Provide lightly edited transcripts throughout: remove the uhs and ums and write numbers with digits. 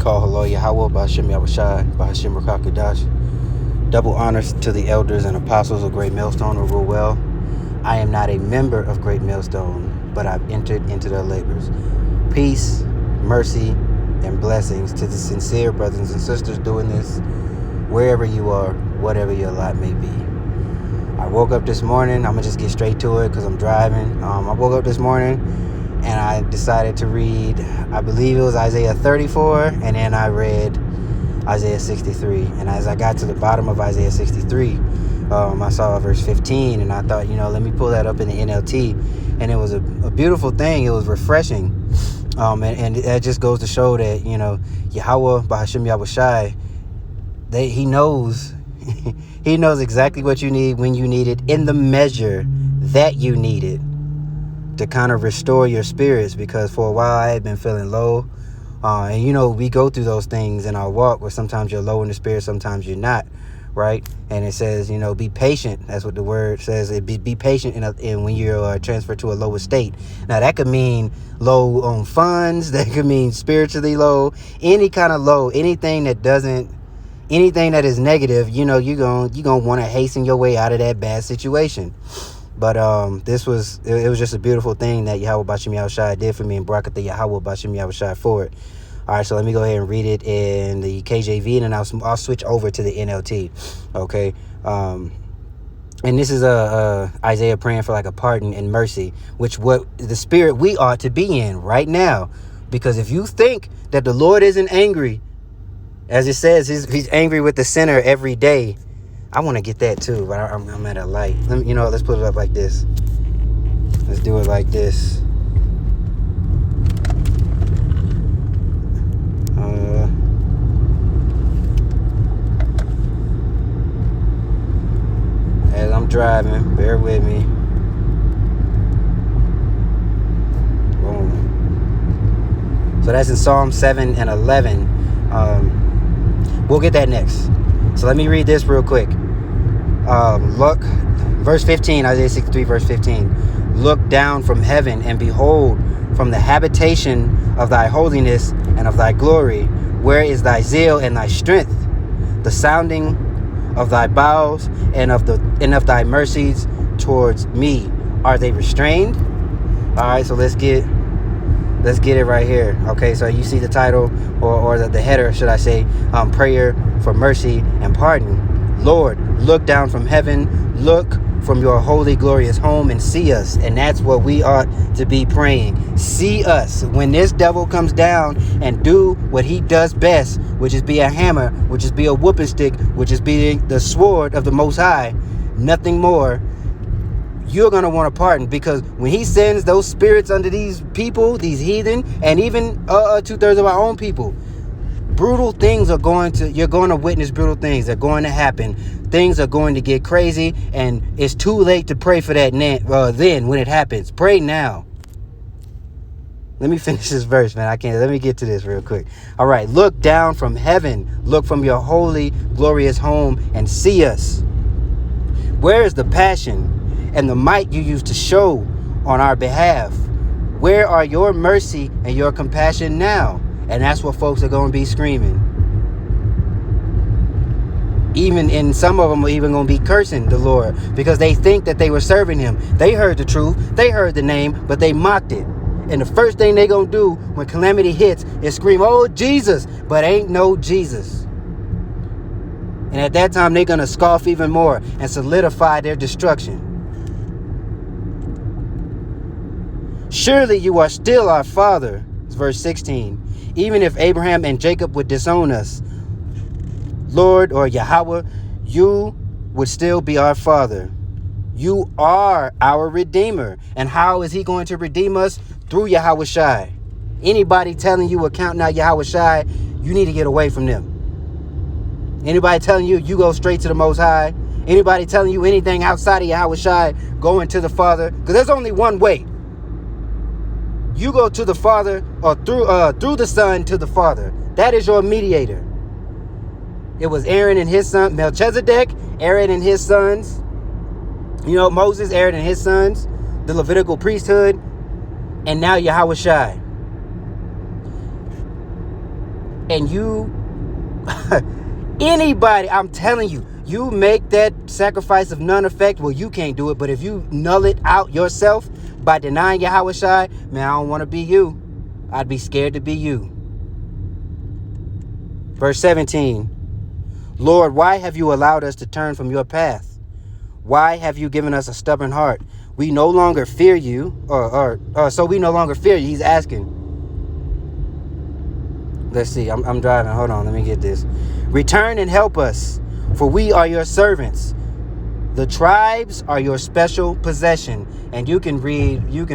call Halal Yahweh, Ba'ashem Yahushai, Ba'ashem Rakakadash. Double honors to the elders and apostles of Great Millstone who rule well. I am not a member of Great Millstone, but I've entered into their labors. Peace, mercy, and blessings to the sincere brothers and sisters doing this, wherever you are, whatever your lot may be. I woke up this morning. I'm going to just get straight to it because I'm driving. I woke up this morning and I decided to read, I believe it was Isaiah 34, and then I read Isaiah 63. And as I got to the bottom of Isaiah 63, I saw verse 15, and I thought, let me pull that up in the NLT. And it was a beautiful thing. It was refreshing. And that just goes to show that, Yahweh, Ba'ashem Yahushai, he knows he knows exactly what you need when you need it in the measure that you need it to kind of restore your spirits, because for a while I had been feeling low. And we go through those things in our walk where sometimes you're low in the spirit, sometimes you're not, right? And it says, be patient. That's what the word says. Be patient in when you're transferred to a lower state. Now that could mean low on funds. That could mean spiritually low. Any kind of low. Anything that is negative, you're gonna want to hasten your way out of that bad situation. But it was just a beautiful thing that Yahweh Ba'ashem Yahushai did for me, and Barakatah Yahweh Ba'ashem Yahushai for it. All right, so let me go ahead and read it in the KJV, and then I'll switch over to the NLT. Okay, and this is Isaiah praying for like a pardon and mercy, which what the spirit we ought to be in right now. Because if you think that the Lord isn't angry, as it says, he's angry with the sinner every day. I want to get that too, but I'm at a light. Let's put it up like this. Let's do it like this. As I'm driving, bear with me. Boom. So that's in Psalm 7 and 11. We'll get that next. So let me read this real quick. Look, verse 15, Isaiah 63, verse 15. Look down from heaven and behold from the habitation of thy holiness and of thy glory. Where is thy zeal and thy strength? The sounding of thy bowels and of thy mercies towards me. Are they restrained? All right, so let's get it right here. Okay, so you see the title or the header, should I say, prayer for mercy and pardon. Lord, look down from heaven, look from your holy, glorious home and see us. And that's what we ought to be praying. See us when this devil comes down and do what he does best, which is be a hammer, which is be a whooping stick, which is be the sword of the Most High, nothing more. You're going to want to pardon, because when he sends those spirits under these people, these heathen, and even 2/3 of our own people, brutal things you're going to witness brutal things. They're going to happen. Things are going to get crazy, and it's too late to pray for that then when it happens. Pray now. Let me finish this verse, man. Let me get to this real quick. All right. Look down from heaven. Look from your holy, glorious home and see us. Where is the passion and the might you used to show on our behalf? Where are your mercy and your compassion now? And that's what folks are going to be screaming. And some of them are even going to be cursing the Lord because they think that they were serving him. They heard the truth. They heard the name, but they mocked it. And the first thing they're going to do when calamity hits is scream, oh, Jesus, but ain't no Jesus. And at that time, they're going to scoff even more and solidify their destruction. Surely you are still our Father. It's verse 16. Even if Abraham and Jacob would disown us, Lord or Yahweh, you would still be our Father. You are our Redeemer. And how is he going to redeem us? Through Yahweh Shai. Anybody telling you accounting out Yahweh Shai, you need to get away from them. Anybody telling you go straight to the Most High? Anybody telling you anything outside of Yahweh Shai, going to the Father? Because there's only one way. You go to the Father, or through the Son to the Father. That is your mediator. It was Aaron and his son, Melchizedek, Aaron and his sons. Moses, Aaron and his sons, the Levitical priesthood, and now Yahweh Shai. and you, anybody, I'm telling you, you make that sacrifice of none effect, well, you can't do it. But if you null it out yourself by denying Yahweh Shai, man, I don't want to be you. I'd be scared to be you. Verse 17. Lord, why have you allowed us to turn from your path? Why have you given us a stubborn heart? We no longer fear you, so we no longer fear you. He's asking. Let's see, I'm driving. Hold on, let me get this. Return and help us, for we are your servants. The tribes are your special possession. And you can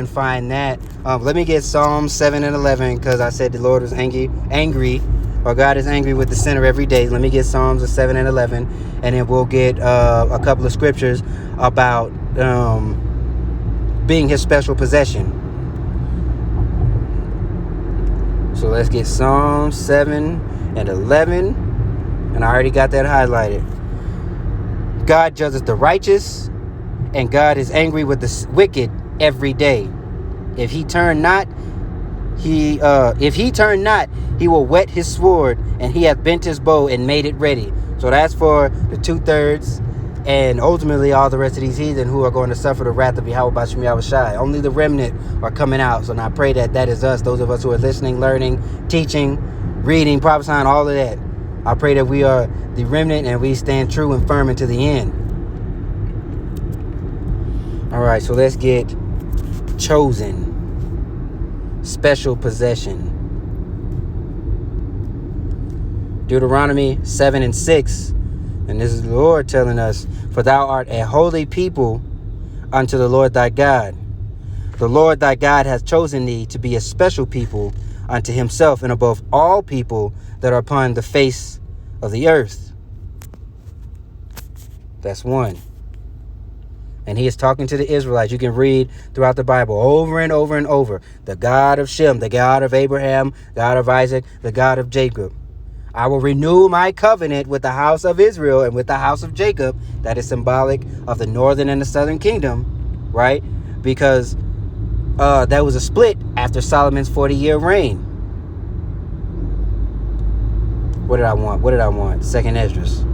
find that. Let me get Psalm 7 and 11, because I said the Lord was angry, or God is angry with the sinner every day. Let me get Psalms 7 and 11, and then we'll get a couple of scriptures about being his special possession. So let's get Psalm 7 and 11. And I already got that highlighted. God judges the righteous, and God is angry with the wicked every day. If he turn not, he will whet his sword, and he hath bent his bow and made it ready. So that's for the 2/3, and ultimately all the rest of these heathen who are going to suffer the wrath of Yahweh Bashim Yahweh Shai. Only the remnant are coming out. So now I pray that is us, those of us who are listening, learning, teaching, reading, prophesying, all of that. I pray that we are the remnant and we stand true and firm until the end. All right, so let's get chosen. Special possession. Deuteronomy 7 and 6. And this is the Lord telling us, for thou art a holy people unto the Lord thy God. The Lord thy God hath chosen thee to be a special people unto himself, and above all people that are upon the face of the earth. That's one. And he is talking to the Israelites. You can read throughout the Bible over and over and over. The God of Shem, the God of Abraham, God of Isaac, the God of Jacob. I will renew my covenant with the house of Israel and with the house of Jacob. That is symbolic of the northern and the southern kingdom, right? Because that was a split after Solomon's 40-year reign. What did I want? Second Esdras.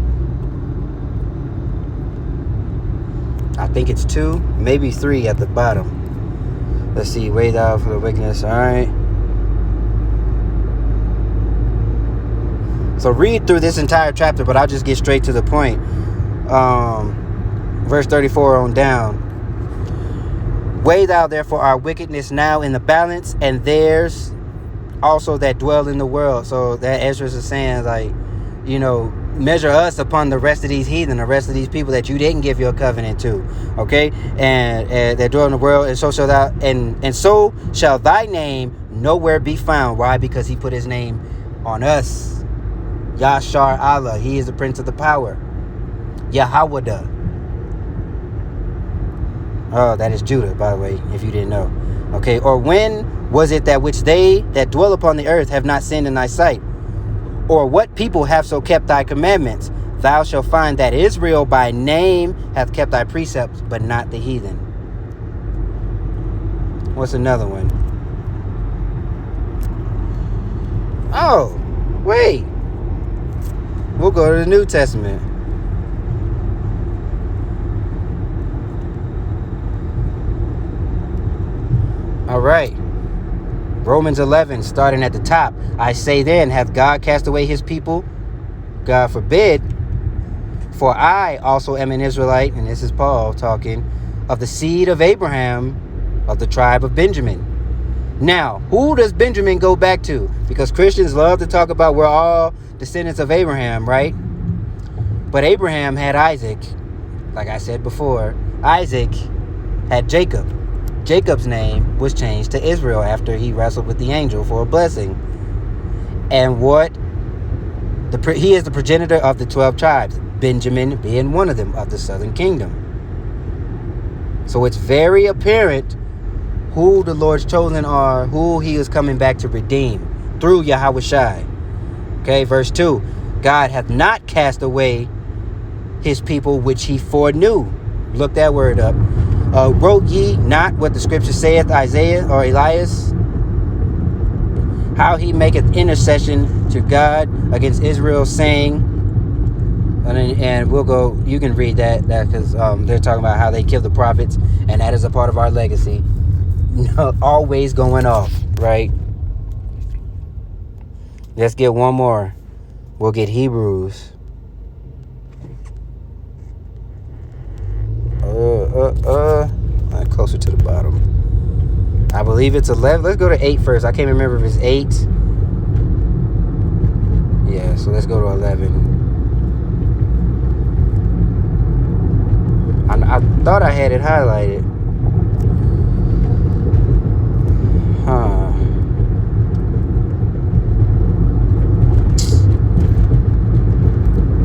I think it's 2, maybe 3 at the bottom. Let's see. Wait out for the wickedness. All right. So read through this entire chapter, but I'll just get straight to the point. Verse 34 on down. Weigh thou therefore our wickedness now in the balance, and theirs also that dwell in the world. So that Ezra is saying, like, measure us upon the rest of these heathen, the rest of these people that you didn't give your covenant to. Okay? And that dwell in the world, and so shall thou, and so shall thy name nowhere be found. Why? Because he put his name on us. Yashar Allah, he is the prince of the power. Yahawada. Oh, that is Judah, by the way, if you didn't know. Okay, or when was it that which they that dwell upon the earth have not sinned in thy sight? Or what people have so kept thy commandments? Thou shalt find that Israel by name hath kept thy precepts, but not the heathen. What's another one? Oh, wait. We'll go to the New Testament. All right. Romans 11, starting at the top. I say then, hath God cast away his people? God forbid. For I also am an Israelite, and this is Paul talking, of the seed of Abraham, of the tribe of Benjamin. Now, who does Benjamin go back to? Because Christians love to talk about we're all descendants of Abraham, right? But Abraham had Isaac. Like I said before, Isaac had Jacob. Jacob's name was changed to Israel after he wrestled with the angel for a blessing. And he is the progenitor of the 12 tribes, Benjamin being one of them, of the southern kingdom. So it's very apparent who the Lord's chosen are, who he is coming back to redeem through Yahweh Shai. Okay, verse 2. God hath not cast away his people which he foreknew. Look that word up. Wrote ye not what the scripture saith, Isaiah or Elias? how he maketh intercession to God against Israel, saying, and we'll go, you can read that because they're talking about how they killed the prophets, and that is a part of our legacy. Always going off, right? Let's get one more. We'll get Hebrews. Closer to the bottom. I believe it's 11. Let's go to 8 first. I can't remember if it's 8. Yeah, so let's go to 11. I thought I had it highlighted.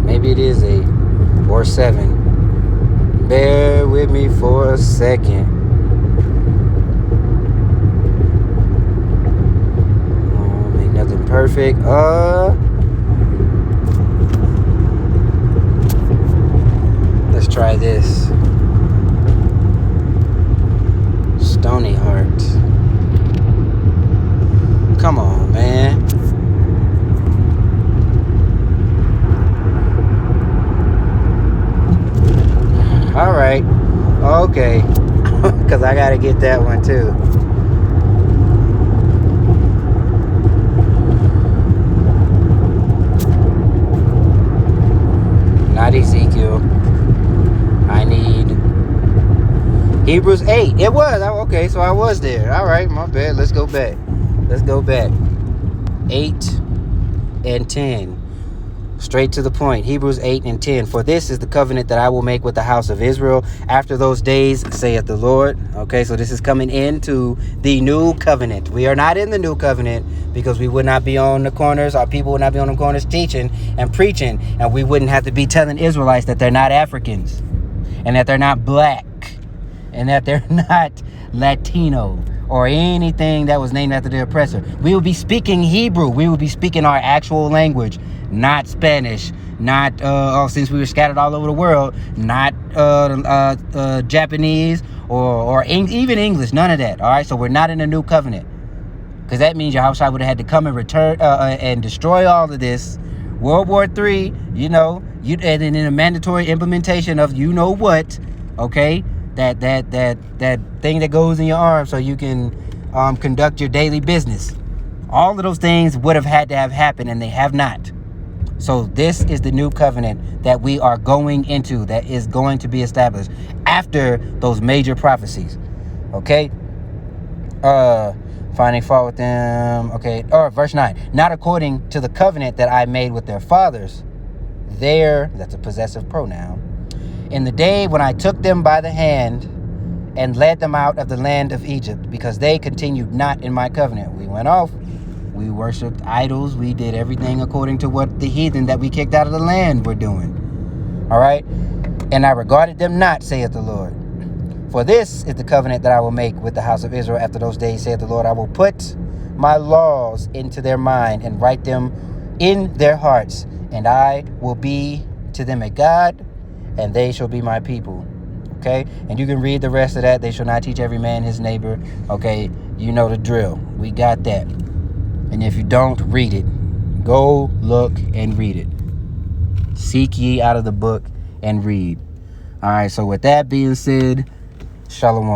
Maybe it is 8 or 7. Bear with me for a second. Ain't nothing perfect. Let's try this. Stony Heart. Come on, man. All right. Okay. Because I got to get that one too. Not Ezekiel. I need Hebrews 8. It was. Okay, so I was there. All right, my bad. Let's go back. 8 and 10. Straight to the point. Hebrews 8 and 10. For this is the covenant that I will make with the house of Israel after those days, saith the Lord. Okay, so this is coming into the new covenant. We are not in the new covenant because we would not be on the corners. Our people would not be on the corners teaching and preaching. And we wouldn't have to be telling Israelites that they're not Africans and that they're not black and that they're not Latino or anything that was named after the oppressor. We would be speaking Hebrew. We would be speaking our actual language, not Spanish, not since we were scattered all over the world, not Japanese or even English, none of that. All right, so we're not in a new covenant, because that means Yahushua would have had to come and return and destroy all of this. World War III, and in a mandatory implementation of what, okay, that thing that goes in your arm so you can conduct your daily business. All of those things would have had to have happened, and they have not. So this is the new covenant that we are going into, that is going to be established after those major prophecies. Okay? Finding fault with them. Okay. Verse 9. Not according to the covenant that I made with their fathers. That's a possessive pronoun. In the day when I took them by the hand and led them out of the land of Egypt, because they continued not in my covenant. We went off. We worshipped idols. We did everything according to what the heathen that we kicked out of the land were doing. All right. And I regarded them not, saith the Lord. For this is the covenant that I will make with the house of Israel after those days, saith the Lord. I will put my laws into their mind and write them in their hearts. And I will be to them a God, and they shall be my people. Okay. And you can read the rest of that. They shall not teach every man his neighbor. Okay. You know the drill. We got that. And if you don't, read it. Go look and read it. Seek ye out of the book and read. All right. So with that being said, Shalom.